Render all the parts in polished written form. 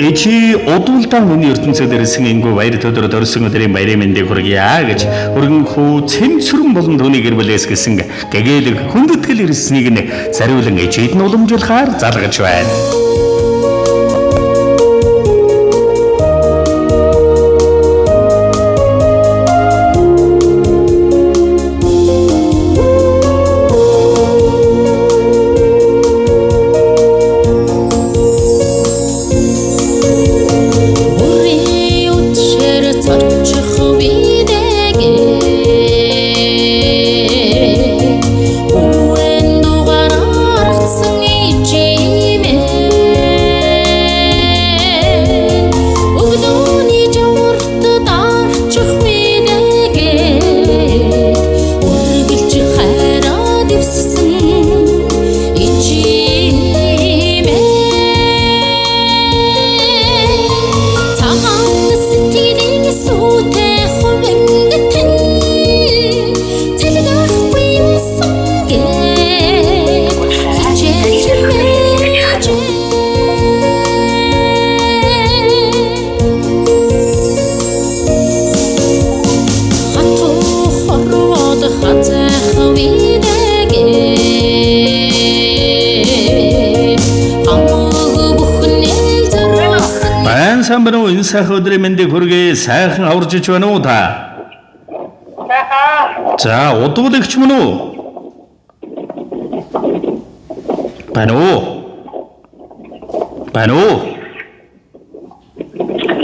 Эчи удуулдаа миний ертөнцөд ирсэн энгүү баяр төдөр дөрсөн өдрийн баярын мэндийг хүргье гэж өргөнхөө цэмцүрэн болон түүний гэр бүлээс гэсэн гэгээлэг хүндэтгэл ирснийг нь зариулан эчид нь уламжуулахаар залгаж байна. Самбаруу энэ сайхан өдрийн мэндийг хүргэе. Сайхан аварж ич байна уу та? За, удуулагч мөн үү? Байна уу? Байна уу?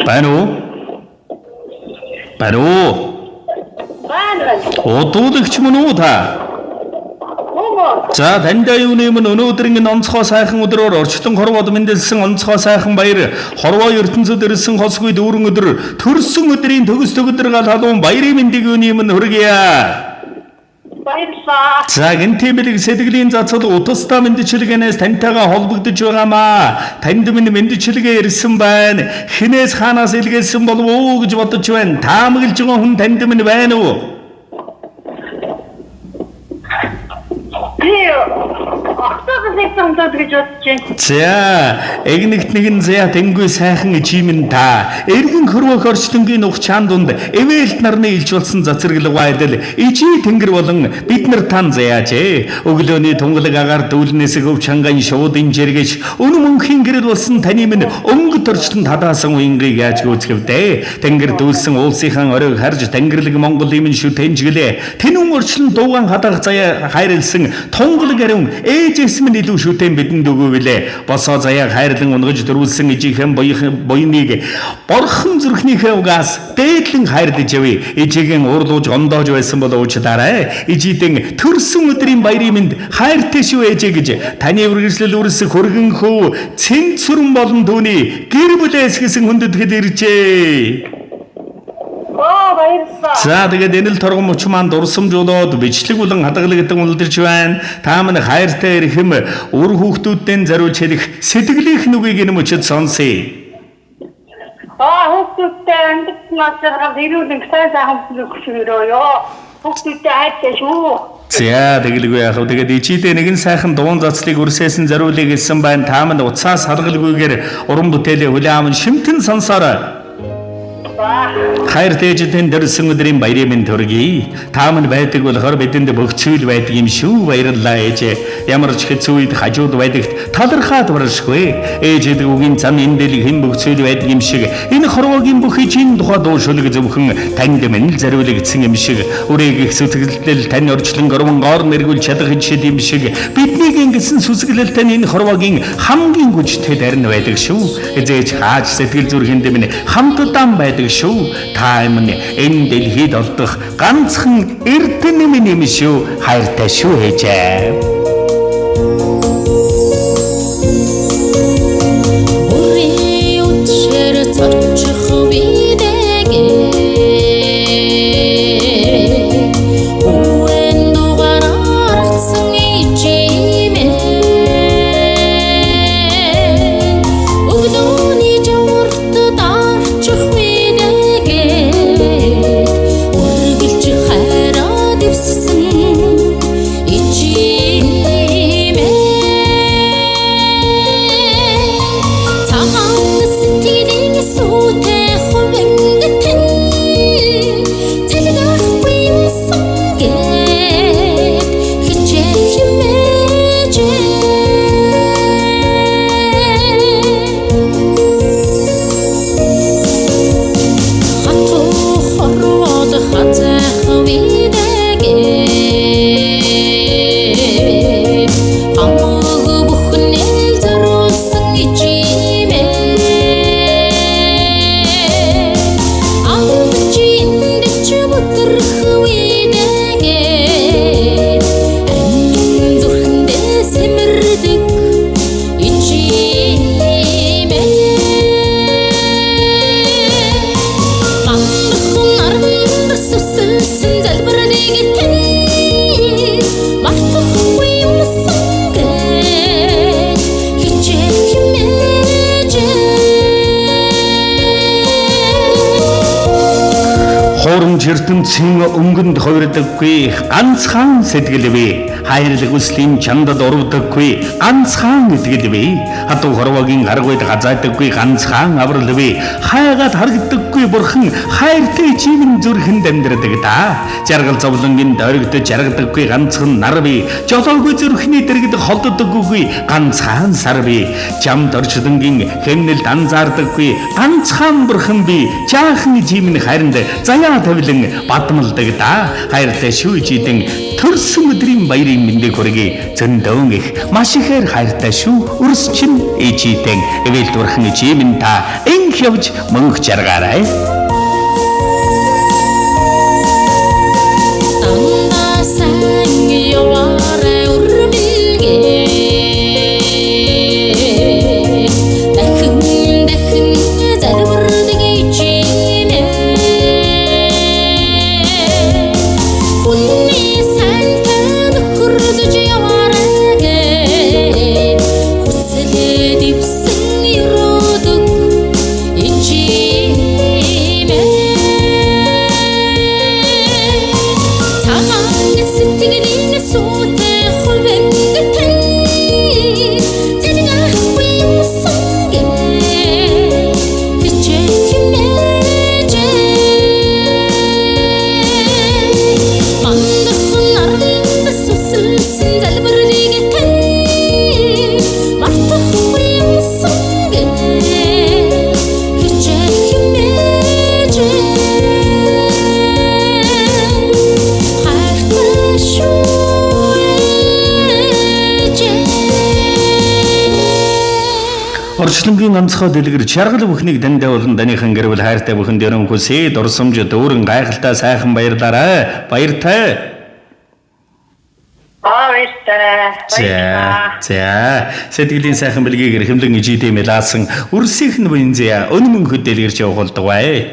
Байна уу? Байна уу? Удуулагч мөн үү та? За таньда юуны өмнө өнөөдрийн онцгой сайхан өдрөөр орчлон хорвоод мэндэлсэн онцгой сайхан баяр хорвоо ертөнцөд ирсэн хосгүй дүүрэн өдөр төрсөн өдрийн төгс төгөдрөг халуун баярын мэндийг юуны өмнө хүргье. Баярлалаа. За гинтэмэлэг сэтгэлийн зацал утастай мэндчилгээнээс таньтайгаа холбогдож байгаамаа. Танд минь мэндчилгээ ирсэн байна. Хинээс хаанаас илгээсэн болов уу гэж бодож байна. Таамаглаж байгаа хүн танд минь байна уу? За, эгнэгт нэгэн зя тэнгуй сайхан ичимэн та. Эргэн хөрвөх орчлонгийн ухчаан дунд эвэлт нарны илж болсон цацрагл гайдал ичи тэнгэр болон бид нар тан заяажээ. Өглөөний тунгалаг агаар дүүлнээс хөв чанган шуудын жиргэж өнө мөнхийн гэрэл болсон таны минь өнгөт орчлон тадаасан уянгийг яаж гүйцэвдэ. Тэнгэр дүүлсэн уулсынхан оройг харж тэнгэрлэг Монгол юм шүтэнжгэлээ. Тэнүүн орчлон дууган хадах заяа хайрлсан тунгалаг ариун ээжээс минь илүү шүтэн бидэнд өгөөвлээ. Босоо заяаг хайрлан унгаж дөрүүлсэн ижийнхэн буйныг борхон зүрхнийхээ угаас дээдлэн хайрлаж явъя. Ижигийн уурлууж ондоож байсан бол уучлаарай. Ижидэн төрсөн өдрийн баярын мэнд хайртай шүү ээжээ гэж таны үргэлжлэл үрсэх хөргөнхөө цэнцүрэн болон түүний гэр бүлээс гэсэн хүндэтгэл иржээ. За тэгээд энэ л торгон мөч маань дурсамжуулаад бичлэг болон хадгалагдсан үлдэрч байна. Та мань хайртай эрхэм үр хүүхдүүдтэй зариулж хэлэх сэтгэлийнх нүгийг энэ мөчөд сонсъё. Хүүхдүүдтэй амьдсан ажрал ирүүлэн сайхан бүлэгшүүрөө. Хүүхдүүдтэй хайртай шүү. За тэгэлгүй яах вэ? Тэгээд ичидээ нэгэн сайхан дуун зацлыг өрсөөсөн зариулъя гэсэн байна. Та мань уцаас харгалгүйгээр уран бүтээлээ хүлээн аван шимтэн сонсоорой. Хайртай ээжийн дөрсөн өдрийн баярын мэнд хүргэе. Та мань байдаг болохоор бидэнд бүх зүйл байдаг юм шүү. Баярлалаа ээжээ. Ямар ч хэцүү үед хажууд байдагт талархаад баршгүй. Ээжэд үгийн зам эндэлэг хэн бүх зүйл байдаг юм шиг энэ хорвоогийн бүх ичийн тухай дуушулг зөвхөн танд минь зариулагдсан юм шиг үрээгэх сүсгэлтэл тань орчлон гурван гоор нэргүүл чадах хичээл юм шиг биднийг ингэсэн сүсгэлэлтэй энэ хорвоогийн хамгийн хүчтэй дарин байдаг шүү. Эзэж хааж сэтгэл зүрхэнд минь хамтдаа байдаг шүү. Та минь энэ дэлхийд олдох ганцхан эрдэнэ минь юм шүү. Хайртай шүү ээжээ. Ichi гэж ертөнцийн өнгөнд хувирдаггүй ганцхан сэтгэл бий. Хайрлаг үслийн чандад урвдаггүй ганцхан итгэл бий. Хатуу хорвогийн гаргүйд газаадаггүй ганцхан аврал бий. Хайгаад харагдаггүй бурхан хайртай чимэн зүрхэнд амьдрадаг та. Жаргал зовлонгийн дөрөгдөж жаргадаггүй ганцхан нар бий. Жолоогүй зүрхний дэргэд холддоггүй ганцхан сар бий. Жамд орчлонгийн хэмнэлд анзаардаггүй ганцхан бурхан бий. Жаахан чимэн хайранд заяа тавилан бадмалдаг да. Хайртай шүү жидэн төрсөн өдрийн баярын мэндийг хүргэе. Зөндөөн их маш ихээр хайртай шүү. Үрс чин ээжитэн эвэл дурхан чимэн та энх явж мөнх жаргаарай. Орчлонгийн онцгой дэлгэр чаргал бүхнийг дандаа болон данийхан гэрвэл хайртай бүхэн дөрөн хүсээ дурсамж дүүрэн гайхалтай сайхан баярлаарай. Баяртай. За. Сэтгэлийн сайхан бэлгийг эрхэмлэн ижидэмэл аасан үрсийнх нь буянзя өнмөн хөдөлгөрч явуулдаг бай.